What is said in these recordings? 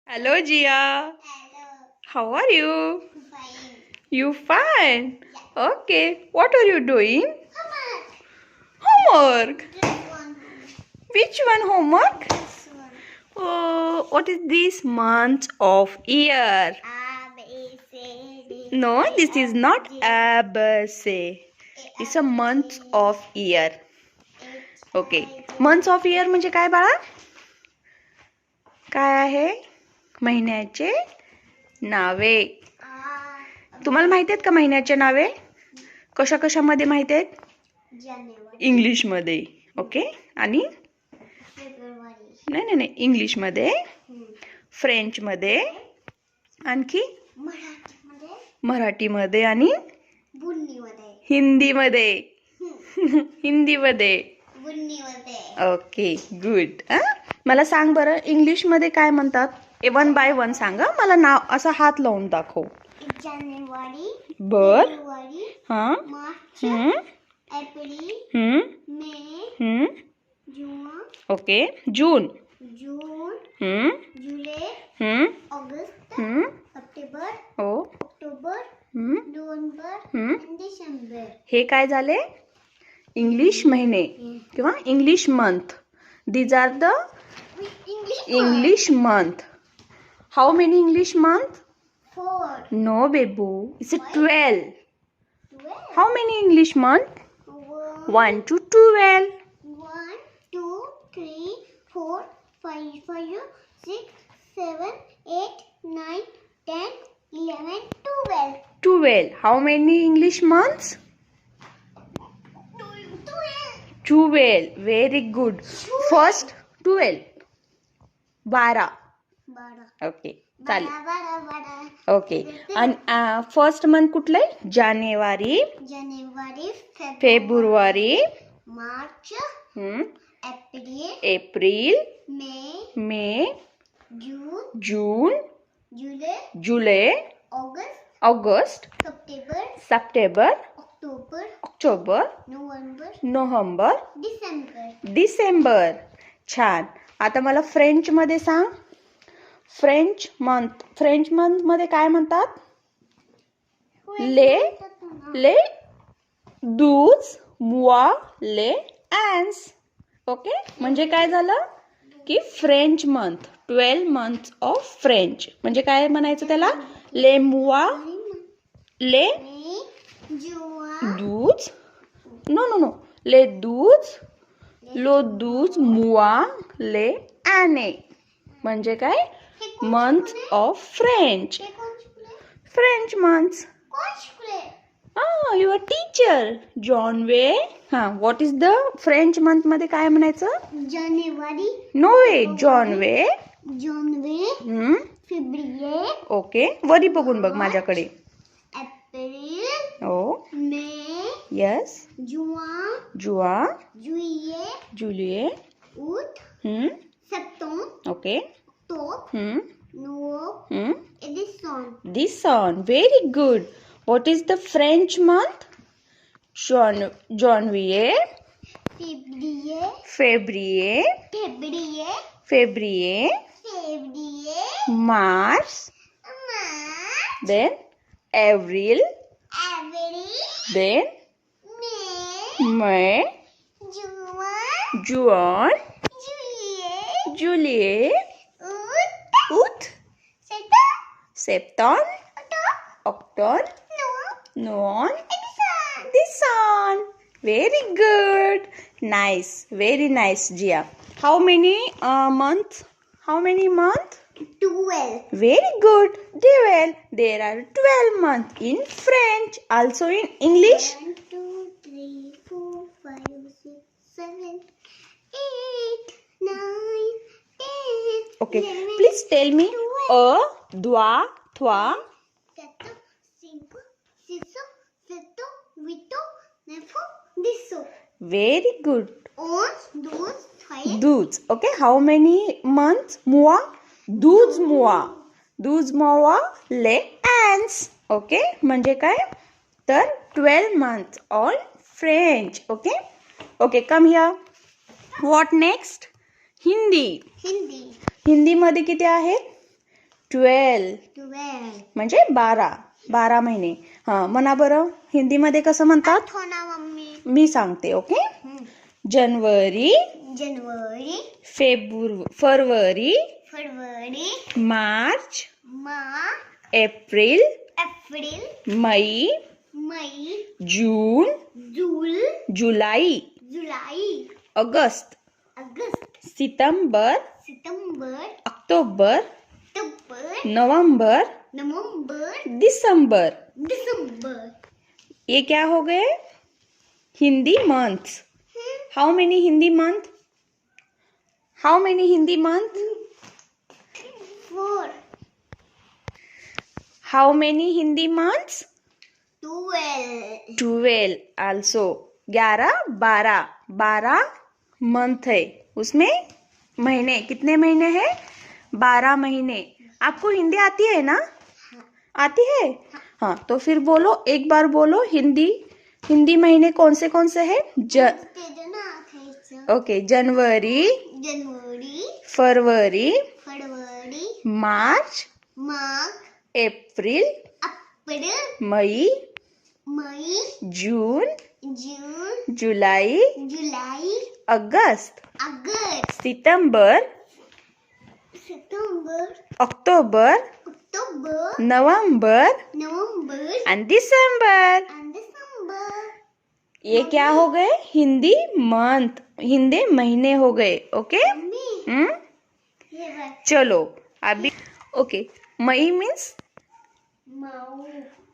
Hello, Gia. Hello. How are you? Fine. You fine? Okay. What are you doing? Mama, Homework. this one. Which one homework? This one. Oh, what is this month of year? A, B, C, D. No, E, this is F, not G, ABC. It's a month of year. H, Okay. I, J. Months of year म्हणजे काय बाळा? काय आहे? महिन्याचे नावे. A, तुम्हाला माहिती आहेत का महिन्याचे नावे? कशा कशामध्ये माहिती आहेत? जानेवारी. इंग्लिशमध्ये. ओके. आणि फेब्रुवारी. नाही इंग्लिशमध्ये, फ्रेंचमध्ये, आणखी मराठीमध्ये. मराठीमध्ये आणि बुन्नीमध्ये. हिंदीमध्ये. हिंदीमध्ये. बुन्नीमध्ये. Okay good. मला सांग बरं इंग्लिशमध्ये काय म्हणतात? 1 बाय 1 सांग. मला नाव असं हात लावून दाखव. जानेवारी. बर. फेब्रुवारी. हां. मार्च. एप्रिल. मे. जून. ओके. जून. जुलै. ऑगस्ट. सप्टेंबर. हो. ऑक्टोबर. नोव्हेंबर. आणि डिसेंबर. हे काय झाले? इंग्लिश महिने किंवा English month. These are the English month. How many English month? 4. No बेबू, it's 12. How many English month? 1 to 12. 1, 2, 3, 4, 5, 6, 7, 8, 9, 10, 11, 12. 12. How many English months? 12. Very good. First 12. 12. 12. Okay चालेल. 12. ओके. आणि फर्स्ट मंथ कुठलं आहे? जानेवारी, जानेवारी. फेब्रुवारी, मार्च. एप्रिल. एप्रिल, मे. मे, जून. जून, जुलै. जुलै, ऑगस्ट. ऑगस्ट, सप्टेंबर. सप्टेंबर, ऑक्टोबर. ऑक्टोबर, नोव्हेंबर. नोव्हेंबर, डिसेंबर. डिसेंबर. छान. आता मला फ्रेंचमध्ये सांग. फ्रेंच मंथ मध्ये काय म्हणतात? ले दूज मुआ ले ॲन्स. ओके. म्हणजे काय झालं की French month 12 month of French म्हणजे काय म्हणायचं त्याला? ले मुआ ले दूज नो ले दूज लो दूज मुआ ले ॲने म्हणजे काय? Month of French. French months. Your teacher John way. What is the French month मध्ये काय म्हणायचं? जानेवारी. नो वे. जॉन वे. फेब्रुवारी. ओके. वरी बघून बघ माझ्याकडे. एप्रिल. हो. मे. यस. जुआ, जुलिए. Août. Septembre. Okay. Octobre. Novembre. Et décembre. December. Very good. What is the French month? Janvier, Février. Février, Février. March, Mars. then April, Avril. then Mai. May, Juin. June, Juillet. July, Août. Août, Septembre. September, October, November, Décembre. December. Very good. Nice. Very nice, Gia. How many months? How many months? 12. Very good. 12. There are 12 months in French. Also in English. 1, 2, 3, 4, 5, 6, 7, 8, 9, 10. Okay. 11, Please tell me. 12. Trois, 4, 5, 6, 7, 8, 9, 10. Very good. 11, 12, 13. Douze. Okay. How many months? Mois. Douze mois. Douze mois les ants. Okay. म्हणजे काय? तर 12 months all French. Okay. Okay. Come here. What next? Hindi. Hindi. हिंदीमध्ये किती आहेत? 12 12 म्हणजे 12 महिने. हा म्हणा बरं हिंदीमध्ये कसं म्हणतात हो ना मम्मी. मी सांगते. ओके. जनवरी, जनवरी, फरवरी, फरवरी, मार्च, मार्च, एप्रिल, एप्रिल, मई, मई, जून, जून, जुलाई, जुलाई, अगस्त, अगस्त, सितंबर, सितंबर, अक्टूबर, अक्टूबर, नवंबर, नवंबर, दिसंबर. दिसंबर. ये क्या हो गए Hindi months. How many Hindi month? How many Hindi month? 4, how many Hindi months? 12, 12 also. 12 month है. उसमें महीने कितने महीने हैं? 12 महीने. आपको हिंदी आती है ना? आती है. हाँ तो फिर बोलो, एक बार बोलो हिंदी महीने कौन से हैं? ओके. जनवरी, जनवरी, फरवरी, फरवरी, मार्च, मार्च, एप्रिल, अप्रैल, मई, मई, जून, जून, जुलाई, जुलाई, अगस्त, अगस्त, सितंबर, सितंबर, अक्टूबर, अक्टूबर, नवंबर नवंबर, एंड दिसंबर. and दिसंबर. ये क्या हो गए? हिंदी मंथ, हिंदी महीने हो गए. ओके. मम्मी, ये बात चलो अभी. ओके. मई मीन्स माऊ.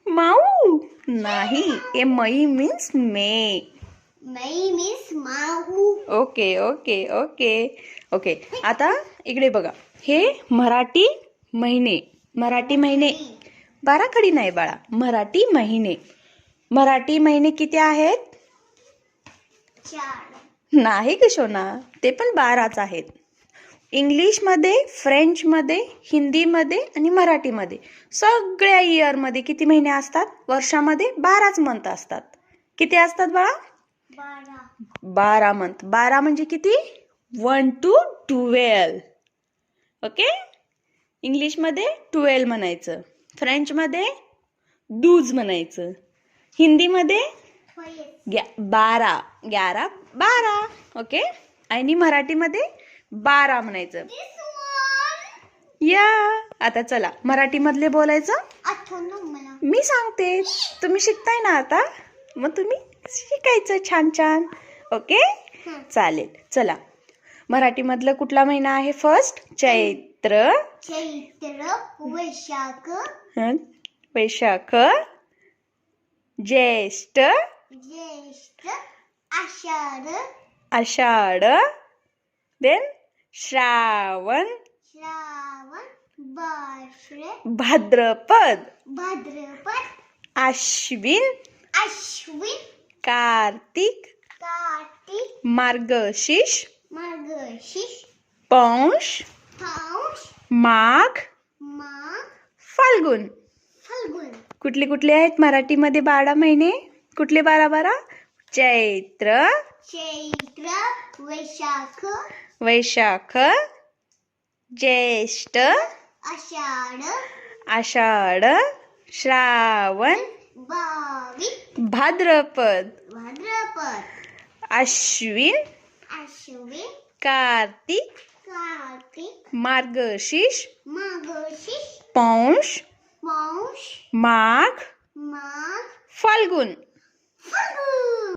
माऊ नाही. ये मई मीन्स मे. मई मीन्स माऊ. Okay okay okay okay. आता इकडे बघा. हे मराठी महिने. 12 खडी नाही बाळा. मराठी महिने किती आहेत? 4. नाही किशोना, ते पण 12च आहेत. इंग्लिशमध्ये, फ्रेंचमध्ये, हिंदीमध्ये आणि मराठीमध्ये सगळ्या इयरमध्ये किती महिने असतात? वर्षामध्ये 12च मंथ असतात. किती असतात बाळा? 12 मंथ. 12 म्हणजे किती? 1 to 12. ओके. इंग्लिशमध्ये 12 म्हणायचं, फ्रेंचमध्ये 12 म्हणायचं, हिंदीमध्ये 12. ओके. आणि मराठीमध्ये 12 म्हणायचं. या आता चला मराठीमधले बोलायचं. आठवण मला. मी सांगते, तुम्ही शिकताय ना आता, मग तुम्ही शिकायचं छान छान. ओके. चालेल. चला मराठीमधलं कुठला महिना आहे? फर्स्ट चैत्र, चैत्र, वैशाख, वैशाख, ज्येष्ठ, ज्येष्ठ, आषाढ, आषाढ, देन श्रावण, श्रावण, भाद्रपद, भाद्रपद, आश्विन, अश्विन, कार्तिक, कार्तिक, मार्गशीर्ष, मार्गशीर्ष, पौष, पौष, माघ, माघ, फाल्गुन. फाल्गुन. कुठले आहेत मराठीमध्ये 12 महिने? कुठले 12? चैत्र, चैत्र, वैशाख, वैशाख, ज्येष्ठ, आषाढ, आषाढ, श्रावण, भाद्रपद, भाद्रपद, आश्विन, अश्विन, कार्तिक, कार्तिक, मार्गशीर्ष, मार्गशीर्ष, पौष, पौष, माघ, माघ, फाल्गुन. फाल्गुन.